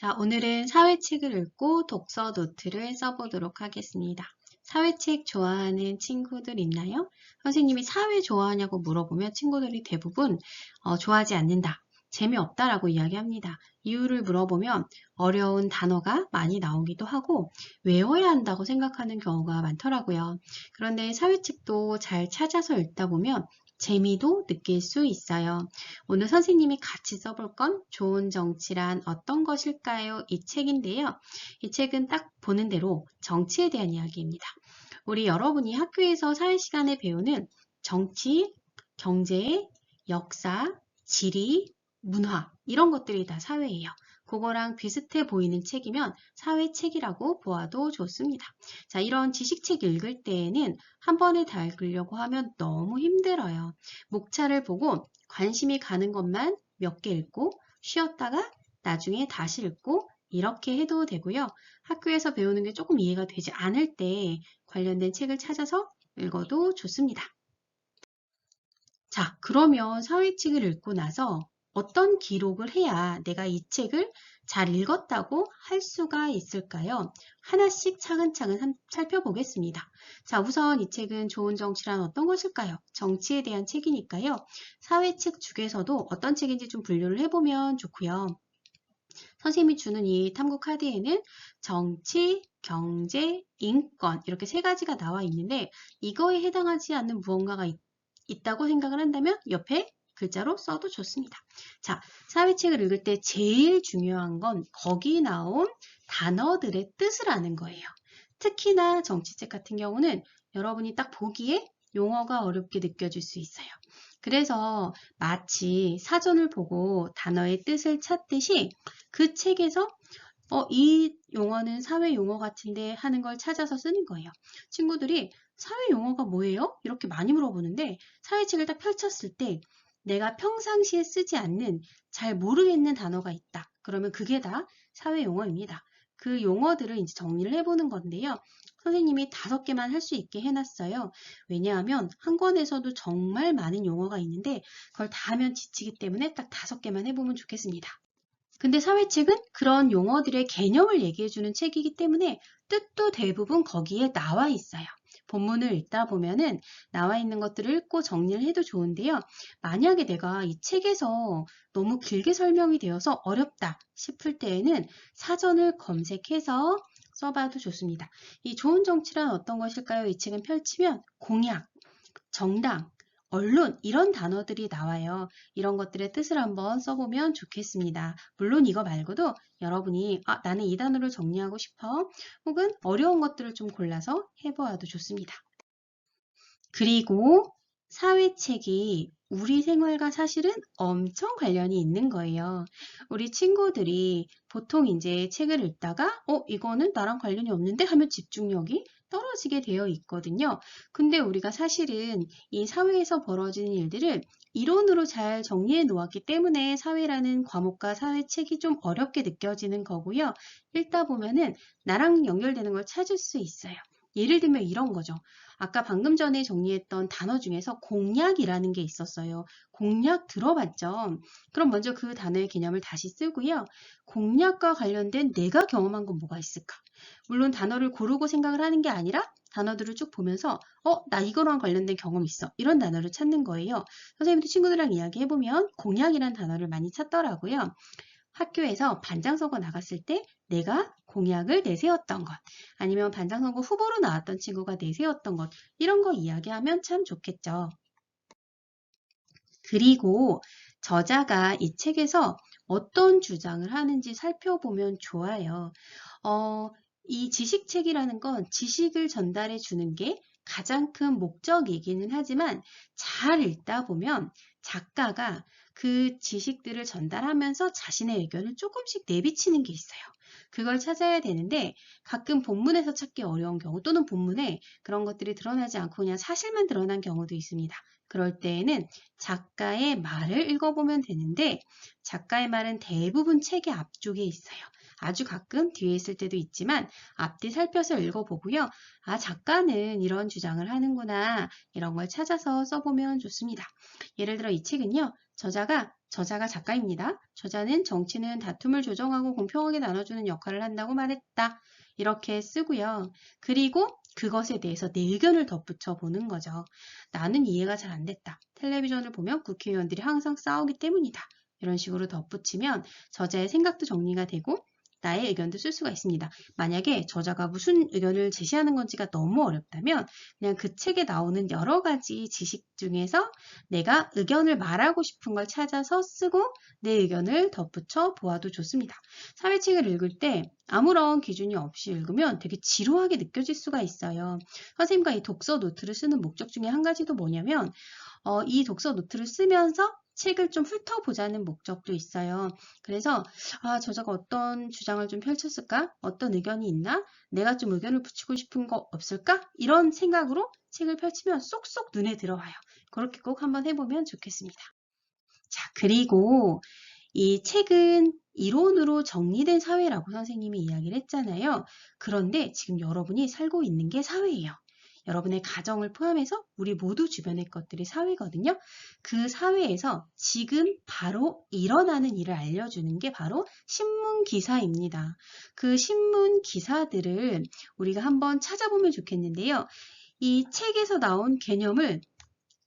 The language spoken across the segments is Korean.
자, 오늘은 사회책을 읽고 독서 노트를 써보도록 하겠습니다. 사회책 좋아하는 친구들 있나요? 선생님이 사회 좋아하냐고 물어보면 친구들이 대부분 좋아하지 않는다, 재미없다라고 이야기합니다. 이유를 물어보면 어려운 단어가 많이 나오기도 하고 외워야 한다고 생각하는 경우가 많더라고요. 그런데 사회책도 잘 찾아서 읽다 보면 재미도 느낄 수 있어요. 오늘 선생님이 같이 써볼 건 좋은 정치란 어떤 것일까요? 이 책인데요. 이 책은 딱 보는 대로 정치에 대한 이야기입니다. 우리 여러분이 학교에서 사회 시간에 배우는 정치, 경제, 역사, 지리, 문화 이런 것들이 다 사회예요. 그거랑 비슷해 보이는 책이면 사회책이라고 보아도 좋습니다. 자, 이런 지식책 읽을 때에는 한 번에 다 읽으려고 하면 너무 힘들어요. 목차를 보고 관심이 가는 것만 몇 개 읽고 쉬었다가 나중에 다시 읽고 이렇게 해도 되고요. 학교에서 배우는 게 조금 이해가 되지 않을 때 관련된 책을 찾아서 읽어도 좋습니다. 자, 그러면 사회책을 읽고 나서 어떤 기록을 해야 내가 이 책을 잘 읽었다고 할 수가 있을까요? 하나씩 차근차근 살펴보겠습니다. 자, 우선 이 책은 좋은 정치란 어떤 것일까요? 정치에 대한 책이니까요. 사회책 중에서도 어떤 책인지 좀 분류를 해보면 좋고요. 선생님이 주는 이 탐구 카드에는 정치, 경제, 인권 이렇게 세 가지가 나와 있는데 이거에 해당하지 않는 무언가가 있다고 생각을 한다면 옆에 글자로 써도 좋습니다. 자, 사회책을 읽을 때 제일 중요한 건 거기 나온 단어들의 뜻을 아는 거예요. 특히나 정치책 같은 경우는 여러분이 딱 보기에 용어가 어렵게 느껴질 수 있어요. 그래서 마치 사전을 보고 단어의 뜻을 찾듯이 그 책에서 이 용어는 사회 용어 같은데 하는 걸 찾아서 쓰는 거예요. 친구들이 사회 용어가 뭐예요? 이렇게 많이 물어보는데 사회책을 딱 펼쳤을 때 내가 평상시에 쓰지 않는 잘 모르겠는 단어가 있다. 그러면 그게 다 사회 용어입니다. 그 용어들을 이제 정리를 해보는 건데요. 선생님이 5개만 할 수 있게 해놨어요. 왜냐하면 한 권에서도 정말 많은 용어가 있는데 그걸 다 하면 지치기 때문에 딱 5개만 해보면 좋겠습니다. 근데 사회책은 그런 용어들의 개념을 얘기해주는 책이기 때문에 뜻도 대부분 거기에 나와 있어요. 본문을 읽다 보면은 나와 있는 것들을 읽고 정리를 해도 좋은데요. 만약에 내가 이 책에서 너무 길게 설명이 되어서 어렵다 싶을 때에는 사전을 검색해서 써봐도 좋습니다. 이 좋은 정치란 어떤 것일까요? 이 책은 펼치면 공약, 정당, 언론 이런 단어들이 나와요. 이런 것들의 뜻을 한번 써보면 좋겠습니다. 물론 이거 말고도 여러분이 나는 이 단어를 정리하고 싶어 혹은 어려운 것들을 좀 골라서 해보아도 좋습니다. 그리고 사회책이 우리 생활과 사실은 엄청 관련이 있는 거예요. 우리 친구들이 보통 이제 책을 읽다가 이거는 나랑 관련이 없는데 하면 집중력이 떨어지게 되어 있거든요. 근데 우리가 사실은 이 사회에서 벌어지는 일들을 이론으로 잘 정리해 놓았기 때문에 사회라는 과목과 사회책이 좀 어렵게 느껴지는 거고요. 읽다 보면은 나랑 연결되는 걸 찾을 수 있어요. 예를 들면 이런 거죠. 아까 방금 전에 정리했던 단어 중에서 공약이라는 게 있었어요. 공약 들어봤죠? 그럼 먼저 그 단어의 개념을 다시 쓰고요. 공약과 관련된 내가 경험한 건 뭐가 있을까? 물론 단어를 고르고 생각을 하는 게 아니라 단어들을 쭉 보면서 나 이거랑 관련된 경험 있어. 이런 단어를 찾는 거예요. 선생님도 친구들이랑 이야기해보면 공약이라는 단어를 많이 찾더라고요. 학교에서 반장선거 나갔을 때 내가 공약을 내세웠던 것, 아니면 반장선거 후보로 나왔던 친구가 내세웠던 것, 이런 거 이야기하면 참 좋겠죠. 그리고 저자가 이 책에서 어떤 주장을 하는지 살펴보면 좋아요. 이 지식책이라는 건 지식을 전달해 주는 게 가장 큰 목적이기는 하지만 잘 읽다 보면 작가가 그 지식들을 전달하면서 자신의 의견을 조금씩 내비치는 게 있어요. 그걸 찾아야 되는데 가끔 본문에서 찾기 어려운 경우 또는 본문에 그런 것들이 드러나지 않고 그냥 사실만 드러난 경우도 있습니다. 그럴 때에는 작가의 말을 읽어보면 되는데 작가의 말은 대부분 책의 앞쪽에 있어요. 아주 가끔 뒤에 있을 때도 있지만 앞뒤 살펴서 읽어보고요. 작가는 이런 주장을 하는구나. 이런 걸 찾아서 써보면 좋습니다. 예를 들어 이 책은요. 저자가 작가입니다. 저자는 정치는 다툼을 조정하고 공평하게 나눠주는 역할을 한다고 말했다. 이렇게 쓰고요. 그리고 그것에 대해서 내 의견을 덧붙여 보는 거죠. 나는 이해가 잘 안 됐다. 텔레비전을 보면 국회의원들이 항상 싸우기 때문이다. 이런 식으로 덧붙이면 저자의 생각도 정리가 되고 나의 의견도 쓸 수가 있습니다. 만약에 저자가 무슨 의견을 제시하는 건지가 너무 어렵다면 그냥 그 책에 나오는 여러 가지 지식 중에서 내가 의견을 말하고 싶은 걸 찾아서 쓰고 내 의견을 덧붙여 보아도 좋습니다. 사회책을 읽을 때 아무런 기준이 없이 읽으면 되게 지루하게 느껴질 수가 있어요. 선생님과 이 독서 노트를 쓰는 목적 중에 한 가지도 뭐냐면 이 독서 노트를 쓰면서 책을 좀 훑어보자는 목적도 있어요. 그래서 저자가 어떤 주장을 좀 펼쳤을까? 어떤 의견이 있나? 내가 좀 의견을 붙이고 싶은 거 없을까? 이런 생각으로 책을 펼치면 쏙쏙 눈에 들어와요. 그렇게 꼭 한번 해보면 좋겠습니다. 자, 그리고 이 책은 이론으로 정리된 사회라고 선생님이 이야기를 했잖아요. 그런데 지금 여러분이 살고 있는 게 사회예요. 여러분의 가정을 포함해서 우리 모두 주변의 것들이 사회거든요. 그 사회에서 지금 바로 일어나는 일을 알려주는 게 바로 신문 기사입니다. 그 신문 기사들을 우리가 한번 찾아보면 좋겠는데요. 이 책에서 나온 개념을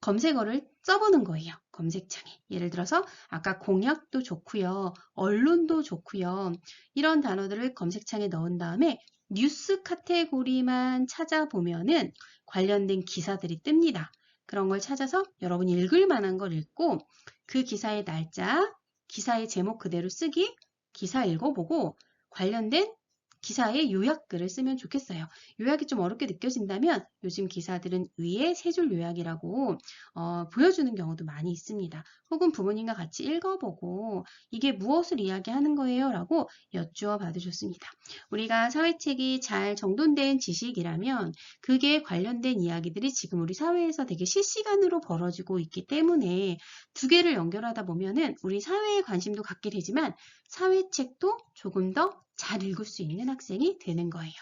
검색어를 써보는 거예요. 검색창에. 예를 들어서 아까 공약도 좋고요. 언론도 좋고요. 이런 단어들을 검색창에 넣은 다음에 뉴스 카테고리만 찾아보면은 관련된 기사들이 뜹니다. 그런 걸 찾아서 여러분이 읽을 만한 걸 읽고 그 기사의 날짜, 기사의 제목 그대로 쓰기, 기사 읽어보고 관련된 기사의 요약글을 쓰면 좋겠어요. 요약이 좀 어렵게 느껴진다면 요즘 기사들은 위에 세 줄 요약이라고 보여주는 경우도 많이 있습니다. 혹은 부모님과 같이 읽어보고 이게 무엇을 이야기하는 거예요? 라고 여쭈어 봐도 좋습니다. 우리가 사회책이 잘 정돈된 지식이라면 그게 관련된 이야기들이 지금 우리 사회에서 되게 실시간으로 벌어지고 있기 때문에 두 개를 연결하다 보면은 우리 사회에 관심도 갖게 되지만 사회책도 조금 더 잘 읽을 수 있는 학생이 되는 거예요.